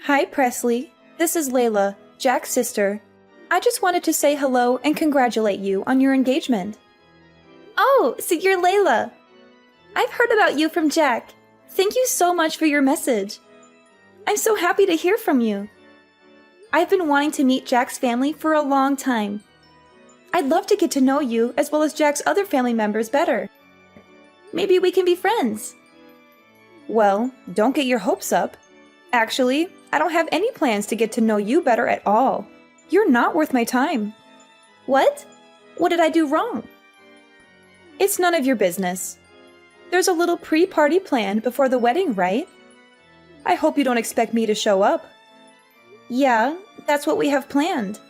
Hi, Presley. This is Layla, Jack's sister. I just wanted to say hello and congratulate you on your engagement. Oh, so you're Layla. I've heard about you from Jack. Thank you so much for your message. I'm so happy to hear from you. I've been wanting to meet Jack's family for a long time. I'd love to get to know you as well as Jack's other family members better. Maybe we can be friends. Well, don't get your hopes up. Actually, I don't have any plans to get to know you better at all. You're not worth my time. What? What did I do wrong? It's none of your business. There's a little pre-party planned before the wedding, right? I hope you don't expect me to show up. Yeah, that's what we have planned.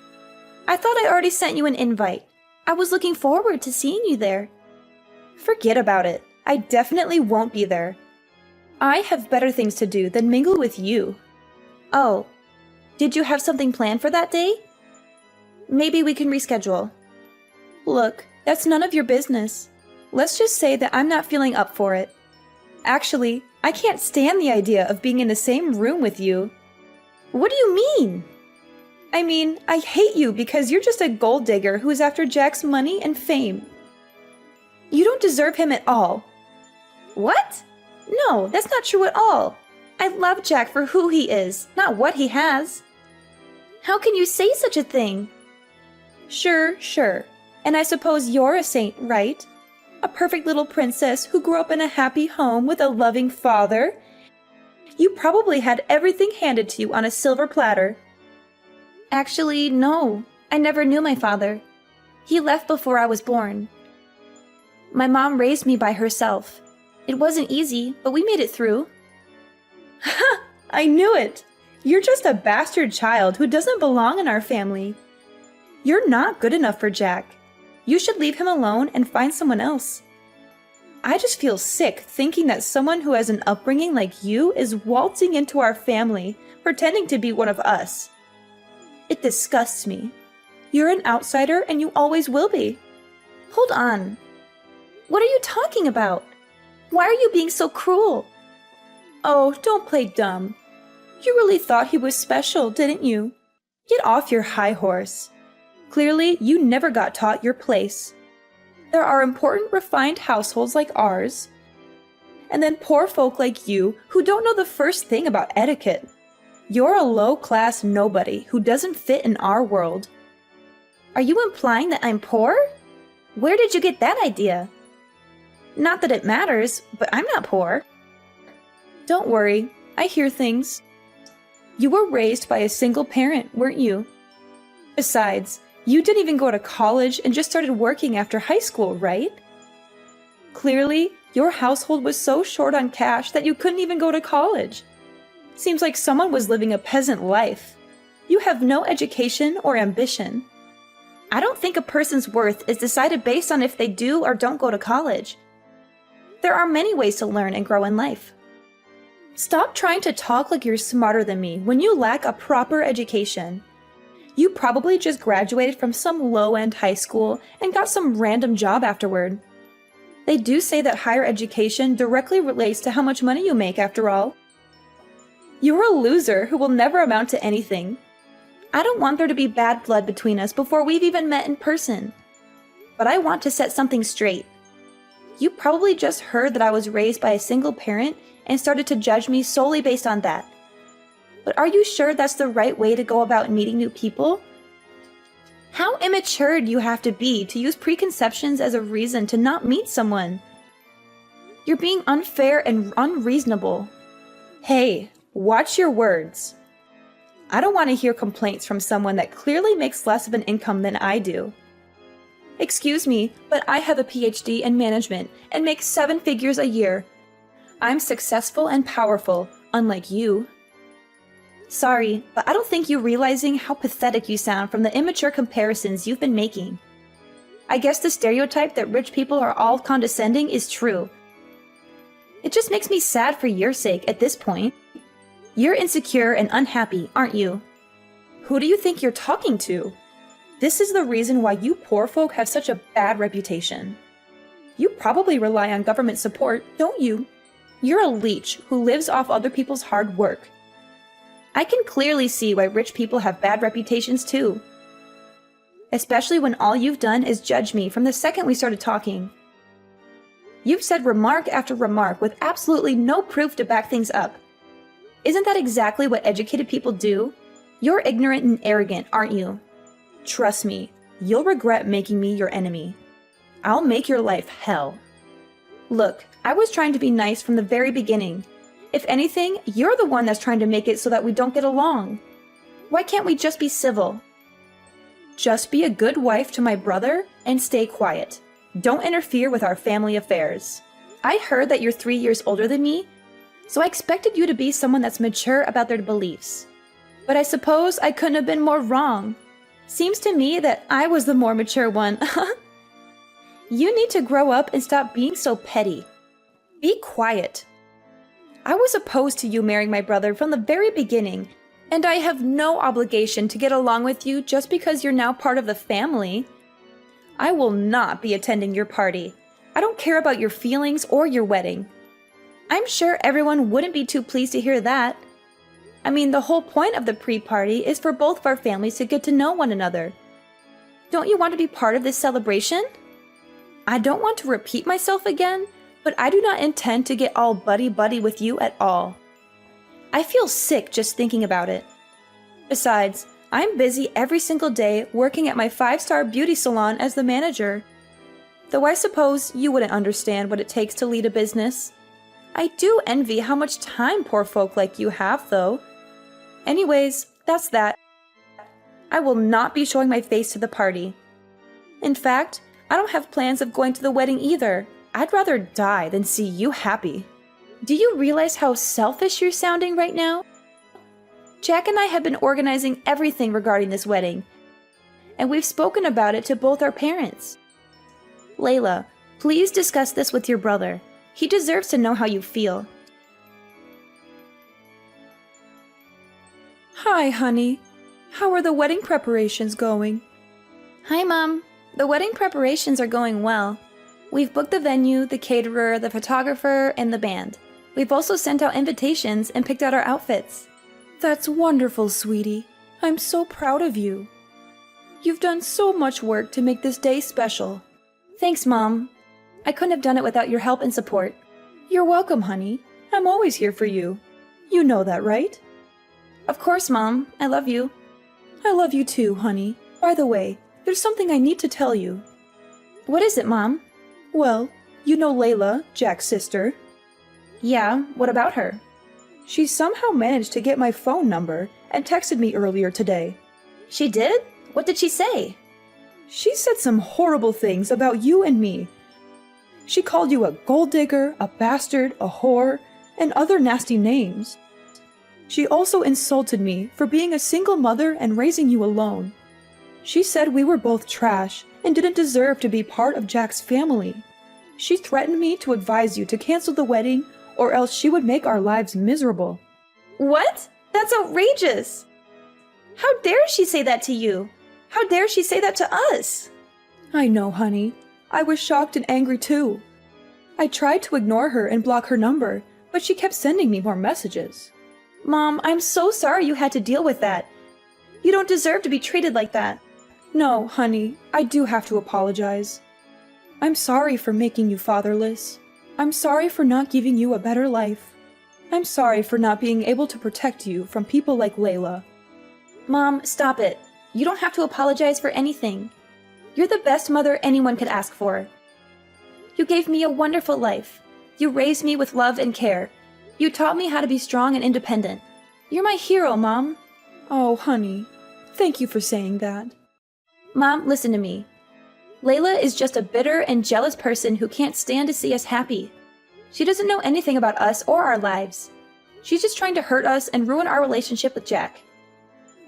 I thought I already sent you an invite. I was looking forward to seeing you there. Forget about it. I definitely won't be there. I have better things to do than mingle with you. Oh, did you have something planned for that day? Maybe we can reschedule. Look, that's none of your business. Let's just say that I'm not feeling up for it. Actually, I can't stand the idea of being in the same room with you. What do you mean? I mean, I hate you because you're just a gold digger who's after Jack's money and fame. You don't deserve him at all. What? No, that's not true at all. I love Jack for who he is, not what he has. How can you say such a thing? Sure. And I suppose you're a saint, right? A perfect little princess who grew up in a happy home with a loving father. You probably had everything handed to you on a silver platter. Actually, no. I never knew my father. He left before I was born. My mom raised me by herself. It wasn't easy, but we made it through. Ha! I knew it! You're just a bastard child who doesn't belong in our family. You're not good enough for Jack. You should leave him alone and find someone else. I just feel sick thinking that someone who has an upbringing like you is waltzing into our family, pretending to be one of us. It disgusts me. You're an outsider and you always will be. Hold on. What are you talking about? Why are you being so cruel? Oh, don't play dumb. You really thought he was special, didn't you? Get off your high horse. Clearly, you never got taught your place. There are important, refined households like ours, and then poor folk like you who don't know the first thing about etiquette. You're a low-class nobody who doesn't fit in our world. Are you implying that I'm poor? Where did you get that idea? Not that it matters, but I'm not poor. Don't worry, I hear things. You were raised by a single parent, weren't you? Besides, you didn't even go to college and just started working after high school, right? Clearly, your household was so short on cash that you couldn't even go to college. Seems like someone was living a peasant life. You have no education or ambition. I don't think a person's worth is decided based on if they do or don't go to college. There are many ways to learn and grow in life. Stop trying to talk like you're smarter than me when you lack a proper education. You probably just graduated from some low-end high school and got some random job afterward. They do say that higher education directly relates to how much money you make after all. You're a loser who will never amount to anything. I don't want there to be bad blood between us before we've even met in person. But I want to set something straight. You probably just heard that I was raised by a single parent and started to judge me solely based on that. But are you sure that's the right way to go about meeting new people? How immature do you have to be to use preconceptions as a reason to not meet someone? You're being unfair and unreasonable. Hey, watch your words. I don't want to hear complaints from someone that clearly makes less of an income than I do. Excuse me, but I have a PhD in management and make 7 figures a year. I'm successful and powerful, unlike you. Sorry, but I don't think you're realizing how pathetic you sound from the immature comparisons you've been making. I guess the stereotype that rich people are all condescending is true. It just makes me sad for your sake at this point. You're insecure and unhappy, aren't you? Who do you think you're talking to? This is the reason why you poor folk have such a bad reputation. You probably rely on government support, don't you? You're a leech who lives off other people's hard work. I can clearly see why rich people have bad reputations too. Especially when all you've done is judge me from the second we started talking. You've said remark after remark with absolutely no proof to back things up. Isn't that exactly what educated people do? You're ignorant and arrogant, aren't you? Trust me, you'll regret making me your enemy. I'll make your life hell. Look, I was trying to be nice from the very beginning. If anything, you're the one that's trying to make it so that we don't get along. Why can't we just be civil? Just be a good wife to my brother and stay quiet. Don't interfere with our family affairs. I heard that you're 3 years older than me, so I expected you to be someone that's mature about their beliefs. But I suppose I couldn't have been more wrong. Seems to me that I was the more mature one. You need to grow up and stop being so petty. Be quiet. I was opposed to you marrying my brother from the very beginning, and I have no obligation to get along with you just because you're now part of the family. I will not be attending your party. I don't care about your feelings or your wedding. I'm sure everyone wouldn't be too pleased to hear that. I mean, the whole point of the pre-party is for both of our families to get to know one another. Don't you want to be part of this celebration? I don't want to repeat myself again, but I do not intend to get all buddy-buddy with you at all. I feel sick just thinking about it. Besides, I'm busy every single day working at my 5-star beauty salon as the manager. Though I suppose you wouldn't understand what it takes to lead a business. I do envy how much time poor folk like you have, though. Anyways, that's that. I will not be showing my face to the party. In fact, I don't have plans of going to the wedding either. I'd rather die than see you happy. Do you realize how selfish you're sounding right now? Jack and I have been organizing everything regarding this wedding, and we've spoken about it to both our parents. Layla, please discuss this with your brother. He deserves to know how you feel. Hi, honey. How are the wedding preparations going? Hi, Mom. The wedding preparations are going well. We've booked the venue, the caterer, the photographer, and the band. We've also sent out invitations and picked out our outfits. That's wonderful, sweetie. I'm so proud of you. You've done so much work to make this day special. Thanks, Mom. I couldn't have done it without your help and support. You're welcome, honey. I'm always here for you. You know that, right? Of course, Mom. I love you. I love you too, honey. By the way, there's something I need to tell you. What is it, Mom? Well, you know Layla, Jack's sister? Yeah, what about her? She somehow managed to get my phone number and texted me earlier today. She did? What did she say? She said some horrible things about you and me. She called you a gold digger, a bastard, a whore, and other nasty names. She also insulted me for being a single mother and raising you alone. She said we were both trash and didn't deserve to be part of Jack's family. She threatened me to advise you to cancel the wedding or else she would make our lives miserable. What? That's outrageous! How dare she say that to you? How dare she say that to us? I know, honey. I was shocked and angry too. I tried to ignore her and block her number, but she kept sending me more messages. Mom, I'm so sorry you had to deal with that. You don't deserve to be treated like that. No, honey, I do have to apologize. I'm sorry for making you fatherless. I'm sorry for not giving you a better life. I'm sorry for not being able to protect you from people like Layla. Mom, stop it. You don't have to apologize for anything. You're the best mother anyone could ask for. You gave me a wonderful life. You raised me with love and care. You taught me how to be strong and independent. You're my hero, Mom. Oh, honey, thank you for saying that. Mom, listen to me. Layla is just a bitter and jealous person who can't stand to see us happy. She doesn't know anything about us or our lives. She's just trying to hurt us and ruin our relationship with Jack.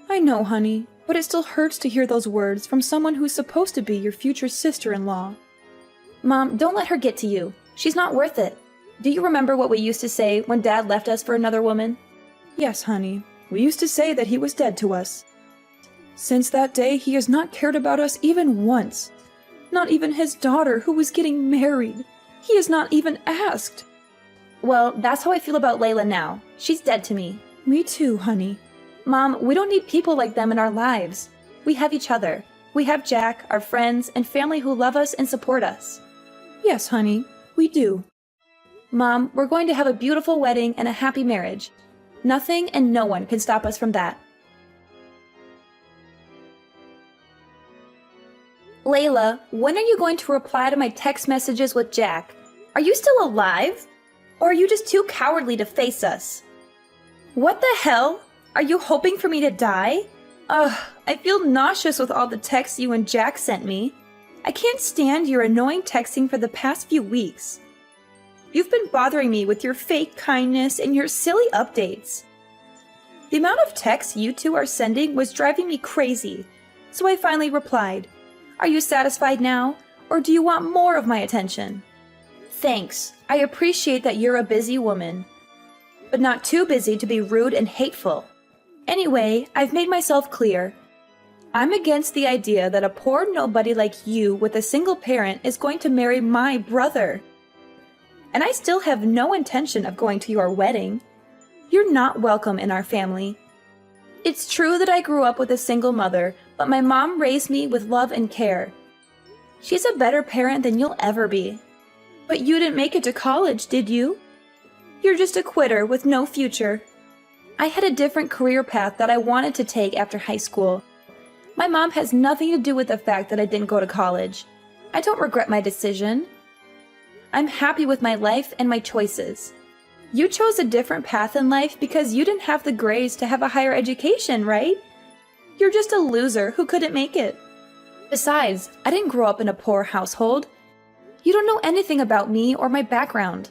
I know, honey, but it still hurts to hear those words from someone who's supposed to be your future sister-in-law. Mom, don't let her get to you. She's not worth it. Do you remember what we used to say when Dad left us for another woman? Yes, honey. We used to say that he was dead to us. Since that day, he has not cared about us even once. Not even his daughter, who was getting married. He has not even asked. Well, that's how I feel about Layla now. She's dead to me. Me too, honey. Mom, we don't need people like them in our lives. We have each other. We have Jack, our friends, and family who love us and support us. Yes, honey, we do. Mom, we're going to have a beautiful wedding and a happy marriage. Nothing and no one can stop us from that. Layla, when are you going to reply to my text messages with Jack? Are you still alive? Or are you just too cowardly to face us? What the hell? Are you hoping for me to die? Ugh, I feel nauseous with all the texts you and Jack sent me. I can't stand your annoying texting for the past few weeks. You've been bothering me with your fake kindness and your silly updates. The amount of texts you two are sending was driving me crazy, so I finally replied. Are you satisfied now, or do you want more of my attention? Thanks. I appreciate that you're a busy woman, but not too busy to be rude and hateful. Anyway, I've made myself clear. I'm against the idea that a poor nobody like you with a single parent is going to marry my brother. And I still have no intention of going to your wedding. You're not welcome in our family. It's true that I grew up with a single mother, but my mom raised me with love and care. She's a better parent than you'll ever be. But you didn't make it to college, did you? You're just a quitter with no future. I had a different career path that I wanted to take after high school. My mom has nothing to do with the fact that I didn't go to college. I don't regret my decision. I'm happy with my life and my choices. You chose a different path in life because you didn't have the grades to have a higher education, right? You're just a loser who couldn't make it. Besides, I didn't grow up in a poor household. You don't know anything about me or my background.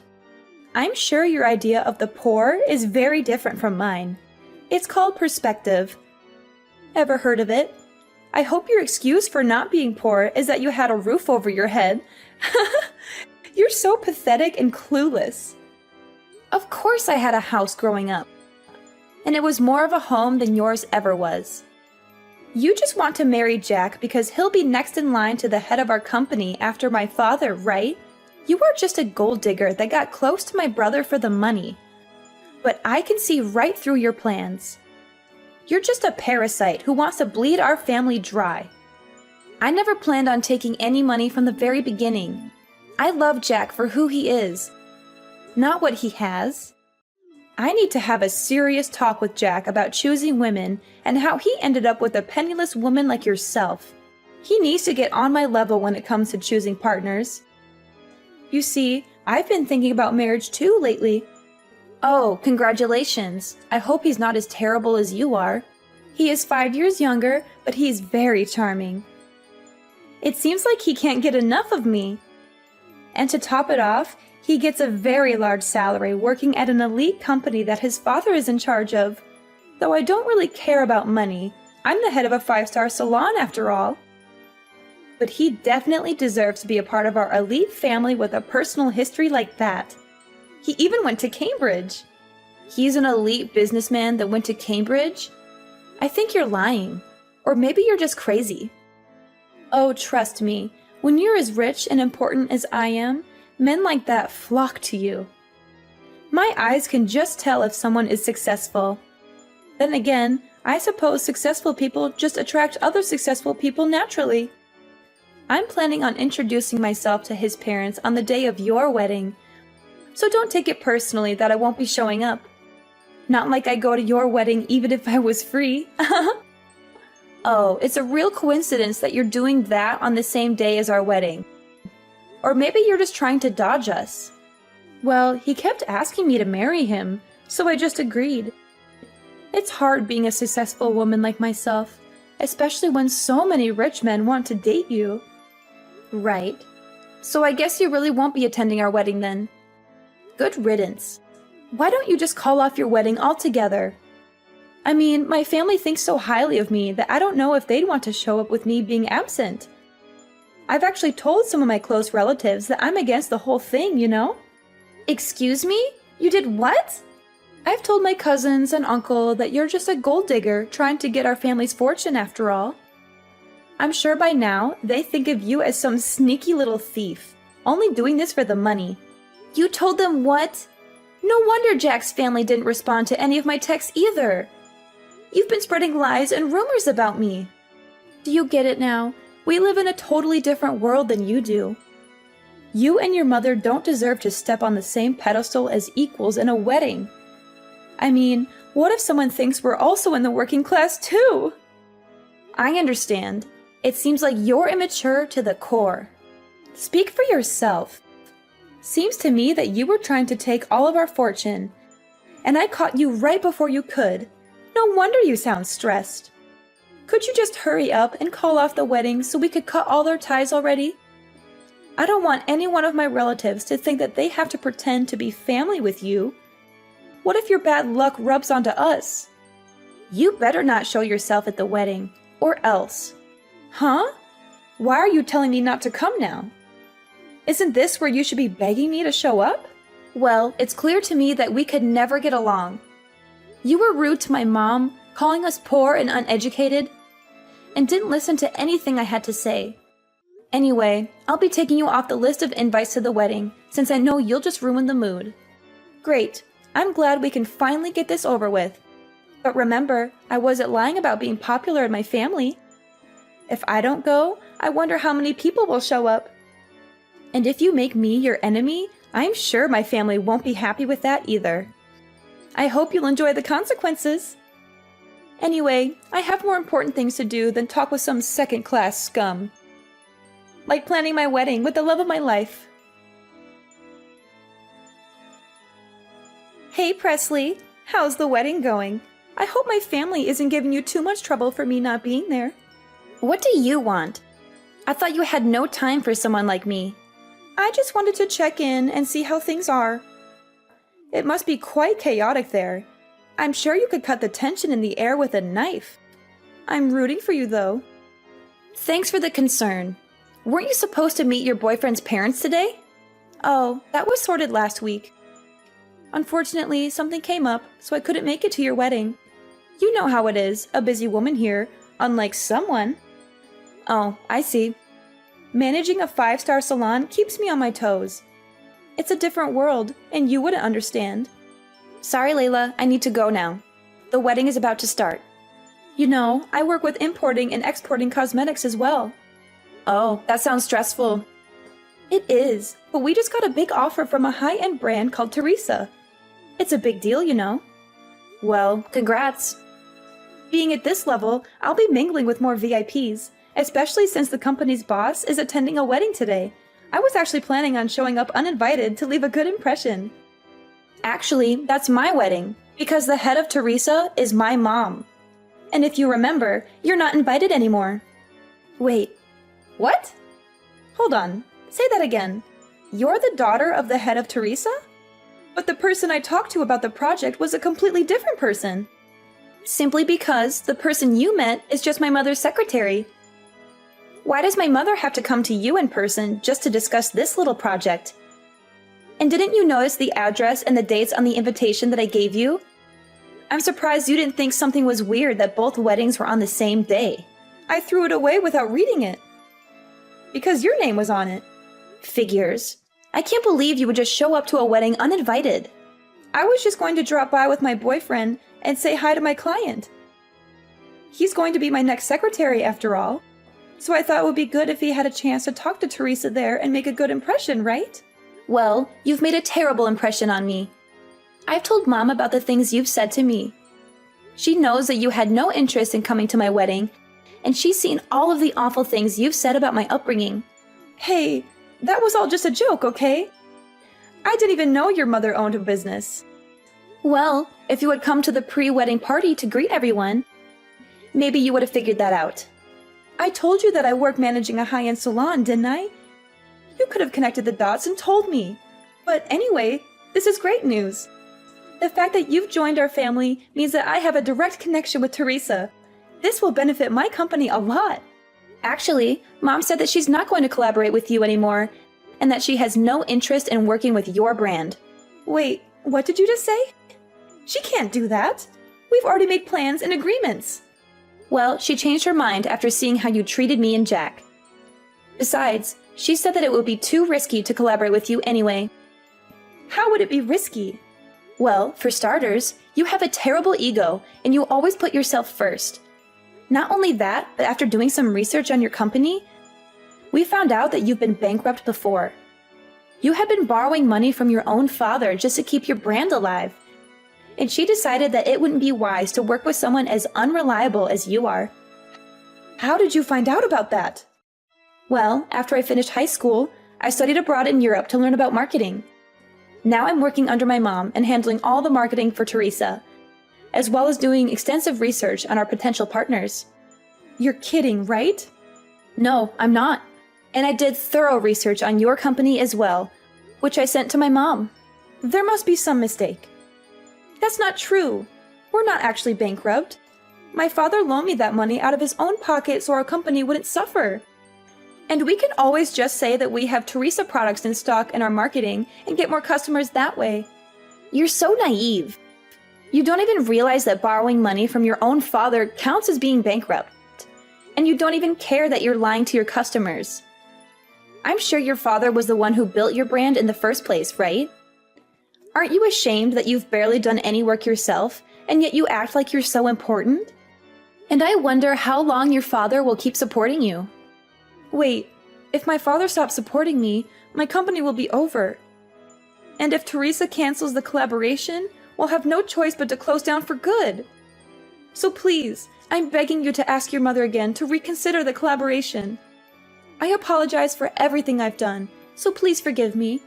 I'm sure your idea of the poor is very different from mine. It's called perspective. Ever heard of it? I hope your excuse for not being poor is that you had a roof over your head. You're so pathetic and clueless. Of course I had a house growing up. And it was more of a home than yours ever was. You just want to marry Jack because he'll be next in line to the head of our company after my father, right? You are just a gold digger that got close to my brother for the money. But I can see right through your plans. You're just a parasite who wants to bleed our family dry. I never planned on taking any money from the very beginning. I love Jack for who he is, not what he has. I need to have a serious talk with Jack about choosing women and how he ended up with a penniless woman like yourself. He needs to get on my level when it comes to choosing partners. You see, I've been thinking about marriage too lately. Oh, congratulations. I hope he's not as terrible as you are. He is 5 years younger, but he's very charming. It seems like he can't get enough of me. And to top it off, he gets a very large salary working at an elite company that his father is in charge of. Though I don't really care about money, I'm the head of a 5-star salon after all. But he definitely deserves to be a part of our elite family with a personal history like that. He even went to Cambridge. He's an elite businessman that went to Cambridge? I think you're lying. Or maybe you're just crazy. Oh, trust me, when you're as rich and important as I am, men like that flock to you. My eyes can just tell if someone is successful. Then again, I suppose successful people just attract other successful people naturally. I'm planning on introducing myself to his parents on the day of your wedding, so don't take it personally that I won't be showing up. Not like I go to your wedding even if I was free. Oh, it's a real coincidence that you're doing that on the same day as our wedding. Or maybe you're just trying to dodge us. Well, he kept asking me to marry him, so I just agreed. It's hard being a successful woman like myself, especially when so many rich men want to date you. Right. So I guess you really won't be attending our wedding then. Good riddance. Why don't you just call off your wedding altogether? I mean, my family thinks so highly of me that I don't know if they'd want to show up with me being absent. I've actually told some of my close relatives that I'm against the whole thing, you know? Excuse me? You did what? I've told my cousins and uncle that you're just a gold digger trying to get our family's fortune after all. I'm sure by now they think of you as some sneaky little thief, only doing this for the money. You told them what? No wonder Jack's family didn't respond to any of my texts either. You've been spreading lies and rumors about me. Do you get it now? We live in a totally different world than you do. You and your mother don't deserve to step on the same pedestal as equals in a wedding. I mean, what if someone thinks we're also in the working class too? I understand. It seems like you're immature to the core. Speak for yourself. Seems to me that you were trying to take all of our fortune, and I caught you right before you could. No wonder you sound stressed. Could you just hurry up and call off the wedding so we could cut all their ties already? I don't want any one of my relatives to think that they have to pretend to be family with you. What if your bad luck rubs onto us? You better not show yourself at the wedding, or else. Huh? Why are you telling me not to come now? Isn't this where you should be begging me to show up? Well, it's clear to me that we could never get along. You were rude to my mom, calling us poor and uneducated, and didn't listen to anything I had to say. Anyway, I'll be taking you off the list of invites to the wedding, since I know you'll just ruin the mood. Great. I'm glad we can finally get this over with. But remember, I wasn't lying about being popular in my family. If I don't go, I wonder how many people will show up. And if you make me your enemy, I'm sure my family won't be happy with that either. I hope you'll enjoy the consequences. Anyway, I have more important things to do than talk with some second-class scum. Like planning my wedding with the love of my life. Hey Presley, how's the wedding going? I hope my family isn't giving you too much trouble for me not being there. What do you want? I thought you had no time for someone like me. I just wanted to check in and see how things are. It must be quite chaotic there. I'm sure you could cut the tension in the air with a knife. I'm rooting for you, though. Thanks for the concern. Weren't you supposed to meet your boyfriend's parents today? Oh, that was sorted last week. Unfortunately, something came up, so I couldn't make it to your wedding. You know how it is, a busy woman here, unlike someone. Oh, I see. Managing a 5-star salon keeps me on my toes. It's a different world, and you wouldn't understand. Sorry, Layla, I need to go now. The wedding is about to start. You know, I work with importing and exporting cosmetics as well. Oh, that sounds stressful. It is, but we just got a big offer from a high-end brand called Teresa. It's a big deal, you know. Well, congrats. Being at this level, I'll be mingling with more VIPs, especially since the company's boss is attending a wedding today. I was actually planning on showing up uninvited to leave a good impression. Actually, that's my wedding, because the head of Teresa is my mom. And if you remember, you're not invited anymore. Wait, what? Hold on, say that again. You're the daughter of the head of Teresa? But the person I talked to about the project was a completely different person. Simply because the person you met is just my mother's secretary. Why does my mother have to come to you in person just to discuss this little project? And didn't you notice the address and the dates on the invitation that I gave you? I'm surprised you didn't think something was weird that both weddings were on the same day. I threw it away without reading it. Because your name was on it. Figures. I can't believe you would just show up to a wedding uninvited. I was just going to drop by with my boyfriend and say hi to my client. He's going to be my next secretary after all. So I thought it would be good if he had a chance to talk to Teresa there and make a good impression, right? Well, you've made a terrible impression on me. I've told Mom about the things you've said to me. She knows that you had no interest in coming to my wedding, and she's seen all of the awful things you've said about my upbringing. Hey, that was all just a joke, okay? I didn't even know your mother owned a business. Well, if you had come to the pre-wedding party to greet everyone, maybe you would have figured that out. I told you that I work managing a high-end salon, didn't I? You could have connected the dots and told me. But anyway, this is great news. The fact that you've joined our family means that I have a direct connection with Teresa. This will benefit my company a lot. Actually, Mom said that she's not going to collaborate with you anymore, and that she has no interest in working with your brand. Wait, what did you just say? She can't do that. We've already made plans and agreements. Well, she changed her mind after seeing how you treated me and Jack. Besides, she said that it would be too risky to collaborate with you anyway. How would it be risky? Well, for starters, You have a terrible ego, and you always put yourself first. Not only that, but after doing some research on your company, we found out that you've been bankrupt before. You had been borrowing money from your own father just to keep your brand alive. And she decided that it wouldn't be wise to work with someone as unreliable as you are. How did you find out about that? Well, after I finished high school, I studied abroad in Europe to learn about marketing. Now I'm working under my mom and handling all the marketing for Teresa, as well as doing extensive research on our potential partners. You're kidding, right? No, I'm not. And I did thorough research on your company as well, which I sent to my mom. There must be some mistake. That's not true. We're not actually bankrupt. My father loaned me that money out of his own pocket so our company wouldn't suffer. And we can always just say that we have Teresa products in stock in our marketing and get more customers that way. You're so naive. You don't even realize that borrowing money from your own father counts as being bankrupt. And you don't even care that you're lying to your customers. I'm sure your father was the one who built your brand in the first place, right? Aren't you ashamed that you've barely done any work yourself, and yet you act like you're so important? And I wonder how long your father will keep supporting you. Wait, if my father stops supporting me, my company will be over. And if Teresa cancels the collaboration, we'll have no choice but to close down for good. So please, I'm begging you to ask your mother again to reconsider the collaboration. I apologize for everything I've done, so please forgive me.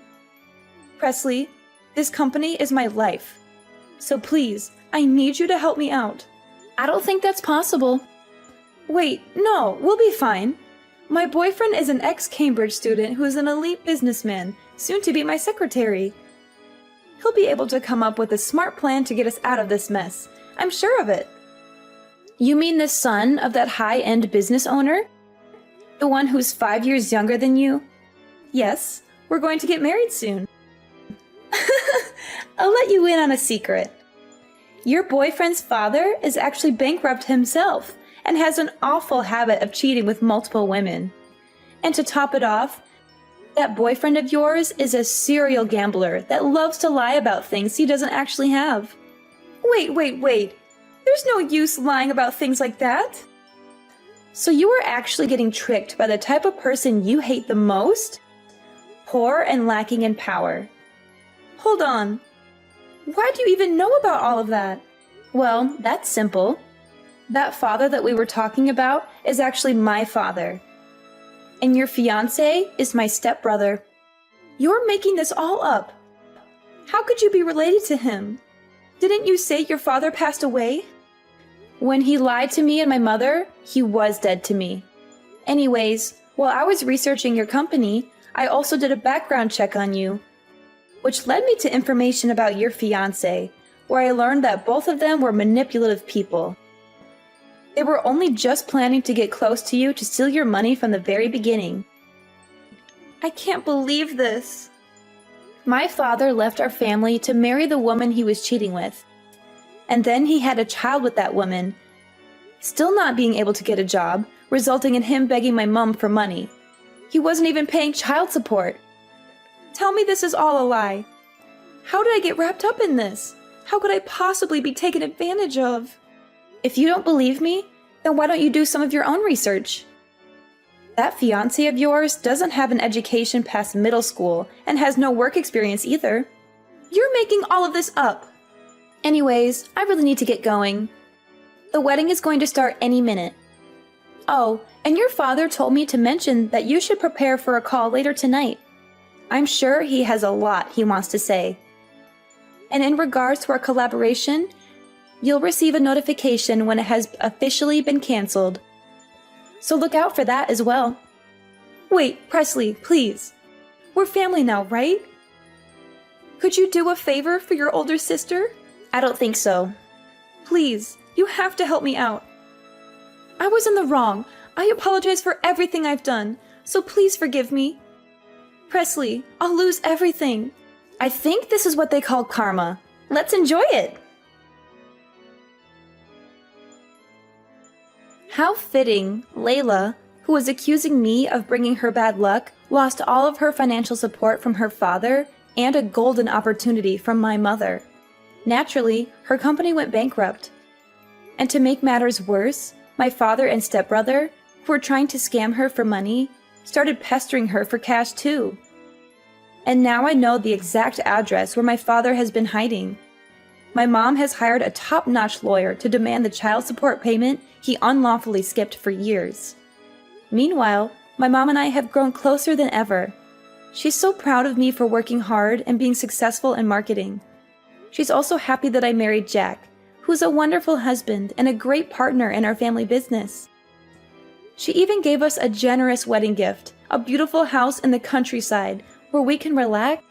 Presley, this company is my life. So please, I need you to help me out. I don't think that's possible. Wait, no, we'll be fine. My boyfriend is an ex-Cambridge student who is an elite businessman, soon to be my secretary. He'll be able to come up with a smart plan to get us out of this mess. I'm sure of it. You mean the son of that high-end business owner? The one who's 5 years younger than you? Yes, we're going to get married soon. I'll let you in on a secret. Your boyfriend's father is actually bankrupt himself and has an awful habit of cheating with multiple women. And to top it off, that boyfriend of yours is a serial gambler that loves to lie about things he doesn't actually have. Wait. There's no use lying about things like that. So you are actually getting tricked by the type of person you hate the most? Poor and lacking in power. Hold on. Why do you even know about all of that? Well, that's simple. That father that we were talking about is actually my father. And your fiancé is my stepbrother. You're making this all up. How could you be related to him? Didn't you say your father passed away? When he lied to me and my mother, he was dead to me. Anyways, while I was researching your company, I also did a background check on you, which led me to information about your fiancé, where I learned that both of them were manipulative people. They were only just planning to get close to you to steal your money from the very beginning. I can't believe this. My father left our family to marry the woman he was cheating with. And then he had a child with that woman, still not being able to get a job, resulting in him begging my mom for money. He wasn't even paying child support. Tell me this is all a lie. How did I get wrapped up in this? How could I possibly be taken advantage of? If you don't believe me, then why don't you do some of your own research? That fiancé of yours doesn't have an education past middle school and has no work experience either. You're making all of this up. Anyways, I really need to get going. The wedding is going to start any minute. Oh, and your father told me to mention that you should prepare for a call later tonight. I'm sure he has a lot he wants to say. And in regards to our collaboration, you'll receive a notification when it has officially been canceled. So look out for that as well. Wait, Presley, please. We're family now, right? Could you do a favor for your older sister? I don't think so. Please, you have to help me out. I was in the wrong. I apologize for everything I've done, so please forgive me. Presley, I'll lose everything. I think this is what they call karma. Let's enjoy it. How fitting, Layla, who was accusing me of bringing her bad luck, lost all of her financial support from her father and a golden opportunity from my mother. Naturally, her company went bankrupt. And to make matters worse, my father and stepbrother, who were trying to scam her for money, started pestering her for cash too. And now I know the exact address where my father has been hiding. My mom has hired a top-notch lawyer to demand the child support payment he unlawfully skipped for years. Meanwhile, my mom and I have grown closer than ever. She's so proud of me for working hard and being successful in marketing. She's also happy that I married Jack, who's a wonderful husband and a great partner in our family business. She even gave us a generous wedding gift, a beautiful house in the countryside where we can relax